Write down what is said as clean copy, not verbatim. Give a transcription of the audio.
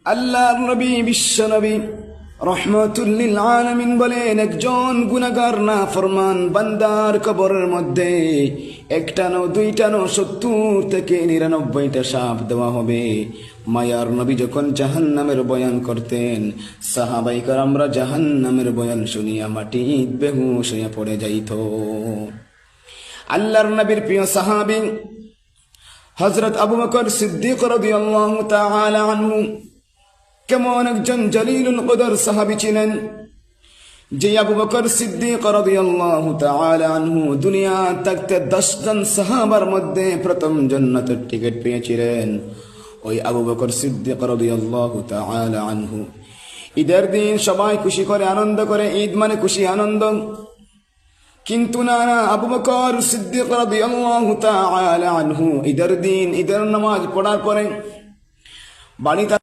আল্লাহর নবী বিশ্ব নবী রহমাতুল লিল আলামিন বলেন, একজন গুনাহগার নাফরমান বান্দার কবরের মধ্যে একটা নো দুইটা নো 70 থেকে 99টা সাপ দেওয়া হবে। মায়ার নবী যখন জাহান্নামের বয়ান করতেন, সাহাবায়ে কেরামরা জাহান্নামের বয়ান শুনিয়া মাটি বেহুশ হইয়া পড়ে যাইত। আল্লাহর নবীর প্রিয় সাহাবী হযরত আবু বকর সিদ্দিক রাদিয়াল্লাহু তাআলা আনহু কেমন একজন জলিলুল কদর সাহাবী ছিলেন, যে আবু বকর সিদ্দিক রাদিয়াল্লাহু তাআলা আনহু দুনিয়া থাকতে 10 জন সাহাবার মধ্যে প্রথম জান্নাতের টিকিট পেয়েছিলেন। ওই আবু বকর সিদ্দিক রাদিয়াল্লাহু তাআলা আনহু ঈদের দিন সবাই খুশি করে আনন্দ করে, ঈদ মানে খুশি আনন্দ। কিন্তু না, আবু বকর সিদ্দিক রাদিয়াল্লাহু তাআলা আনহু ঈদের দিন ঈদের নামাজ পড়ার পরে বাড়িতে